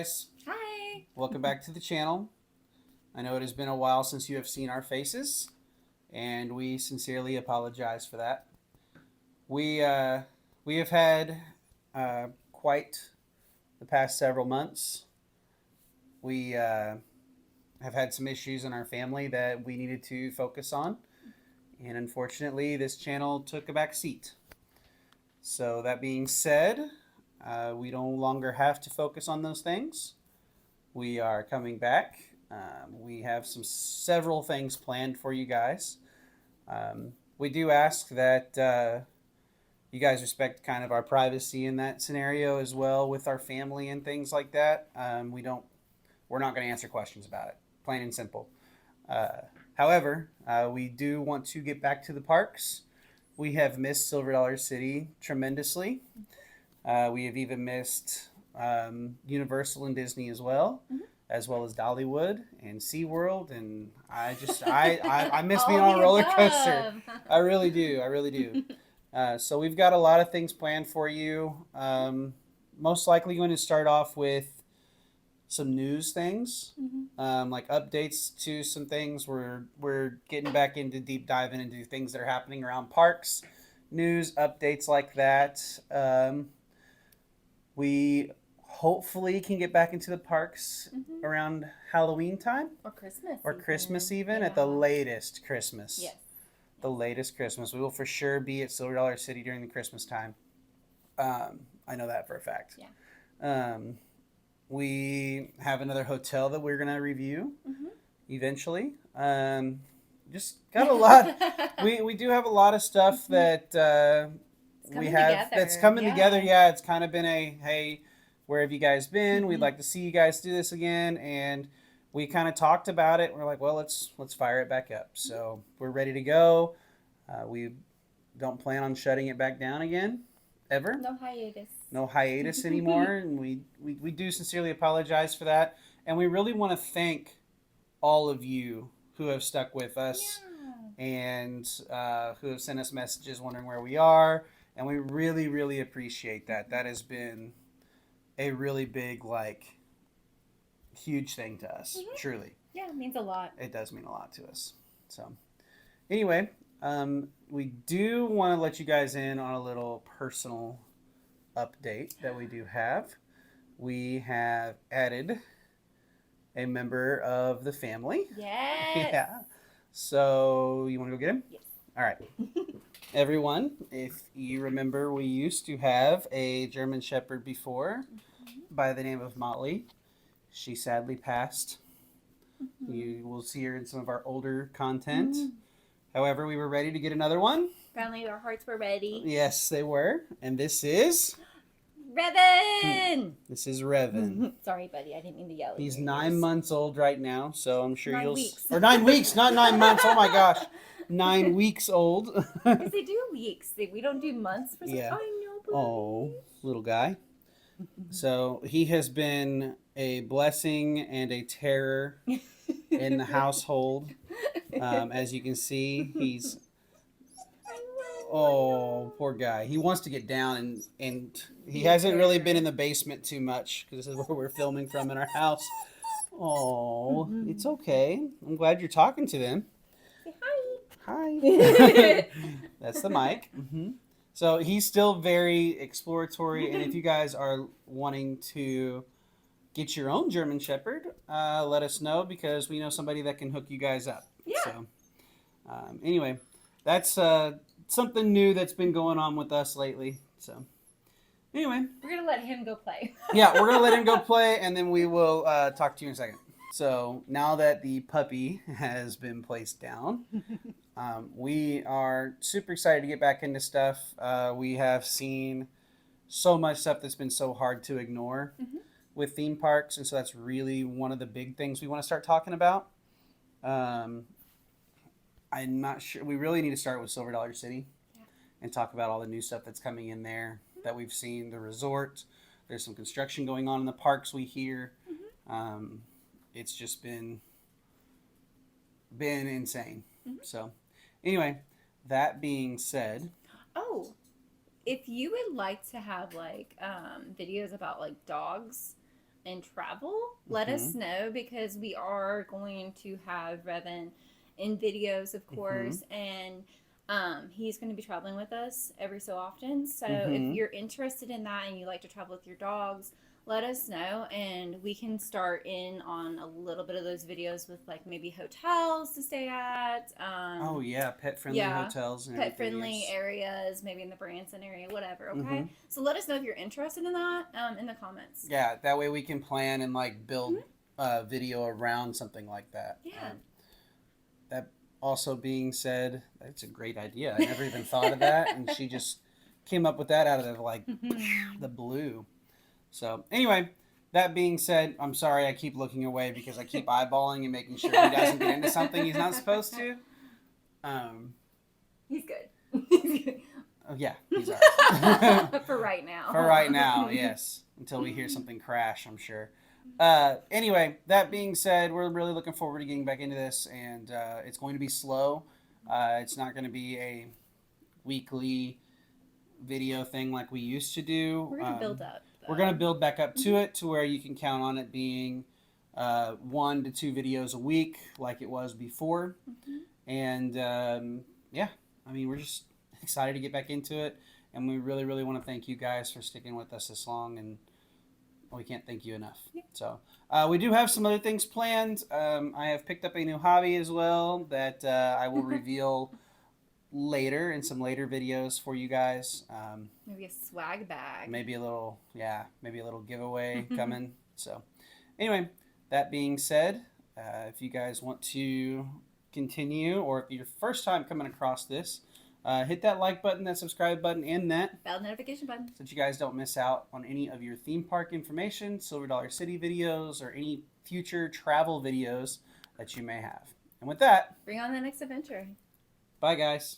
guys. Hi. Welcome back to the channel. I know it has been a while since you have seen our faces, and we sincerely apologize for that. We have had quite the past several months. We have had some issues in our family that we needed to focus on, and unfortunately, this channel took a back seat. So that being said, we no longer have to focus on those things. We are coming back. We have several things planned for you guys. We do ask that you guys respect kind of our privacy in that scenario as well with our family and things like that. We're not going to answer questions about it, plain and simple. However, we do want to get back to the parks. We have missed Silver Dollar City tremendously. We have even missed Universal and Disney as well, as well as Dollywood and SeaWorld. And I miss being on a roller coaster. I really do. So we've got a lot of things planned for you. Most likely going to start off with some news things, like updates to some things. We're getting back into deep diving into things that are happening around parks, news, updates like that. We hopefully can get back into the parks around Halloween time. Or Christmas even. At the latest Christmas. Yes. The latest Christmas. We will for sure be at Silver Dollar City during the Christmas time. I know that for a fact. Yeah. We have another hotel that we're going to review eventually. Just got a lot. we do have a lot of stuff that that's coming together. Yeah, it's kind of been hey, where have you guys been? We'd like to see you guys do this again. And we kind of talked about it. We're like, well, let's fire it back up. So we're ready to go. We don't plan on shutting it back down again, ever. No hiatus anymore. And we do sincerely apologize for that. And we really want to thank all of you who have stuck with us and who have sent us messages wondering where we are. And we really, really appreciate that. That has been a really big, huge thing to us, truly. Yeah, it means a lot. It does mean a lot to us. So, anyway, we do want to let you guys in on a little personal update that we do have. We have added a member of the family. Yes. Yeah. So, you want to go get him? Yes. All right. Everyone, if you remember, we used to have a German Shepherd before by the name of Molly. She sadly passed. You will see her in some of our older content. However, we were ready to get another one. Finally, our hearts were ready. Yes, they were. And this is... Revan! This is Revan. Sorry, buddy. I didn't mean to yell at you. He's 9 months old right now, so I'm sure 9 weeks. Or 9 weeks, not 9 months. Oh my gosh. 9 weeks old. Because they do weeks. We don't do months. Yeah. I know, buddy. Oh, little guy. So he has been a blessing and a terror in the household. As you can see, he's... Oh, poor guy. He wants to get down, and he hasn't really been in the basement too much because this is where we're filming from in our house. Oh, it's okay. I'm glad you're talking to them. Say hi. Hi. That's the mic. So he's still very exploratory, and if you guys are wanting to get your own German Shepherd, let us know because we know somebody that can hook you guys up. Yeah. So, anyway, that's something new that's been going on with us lately. So, anyway. We're going to let him go play. Yeah, we're going to let him go play, and then we will talk to you in a second. So, now that the puppy has been placed down, we are super excited to get back into stuff. We have seen so much stuff that's been so hard to ignore with theme parks, and so that's really one of the big things we want to start talking about. I'm not sure. We really need to start with Silver Dollar City and talk about all the new stuff that's coming in there that we've seen. The resort, there's some construction going on in the parks we hear. It's just been insane. So anyway, that being said. Oh, if you would like to have videos about dogs, and travel, let us know, because we are going to have Revan in videos, of course, and he's going to be traveling with us every so often. So if you're interested in that and you like to travel with your dogs, let us know, and we can start in on a little bit of those videos with like maybe hotels to stay at. Oh yeah, pet-friendly hotels and pet-friendly areas, maybe in the Branson area, whatever. Okay, so let us know if you're interested in that in the comments. Yeah, that way we can plan and like build video around something like that. Yeah. That also being said, that's a great idea. I never even thought of that, and she just came up with that out of like the blue. So anyway, that being said, I'm sorry I keep looking away because I keep eyeballing and making sure he doesn't get into something he's not supposed to. He's good. Oh yeah, he's all right. For right now. For right now, yes. Until we hear something crash, I'm sure. Anyway, that being said, we're really looking forward to getting back into this, and it's going to be slow. It's not going to be a weekly video thing like we used to do. We're going to build up. We're going to build back up to it to where you can count on it being 1 to 2 videos a week like it was before. And yeah, I mean, we're just excited to get back into it. And we really, really want to thank you guys for sticking with us this long. And we can't thank you enough. Yeah. So we do have some other things planned. I have picked up a new hobby as well that I will reveal later in some later videos for you guys. Maybe a swag bag. Maybe a little giveaway coming. So anyway, that being said, if you guys want to continue, or if you're first time coming across this, hit that like button, that subscribe button, and that bell notification button, so that you guys don't miss out on any of your theme park information, Silver Dollar City videos, or any future travel videos that you may have. And with that, bring on the next adventure. bye guys.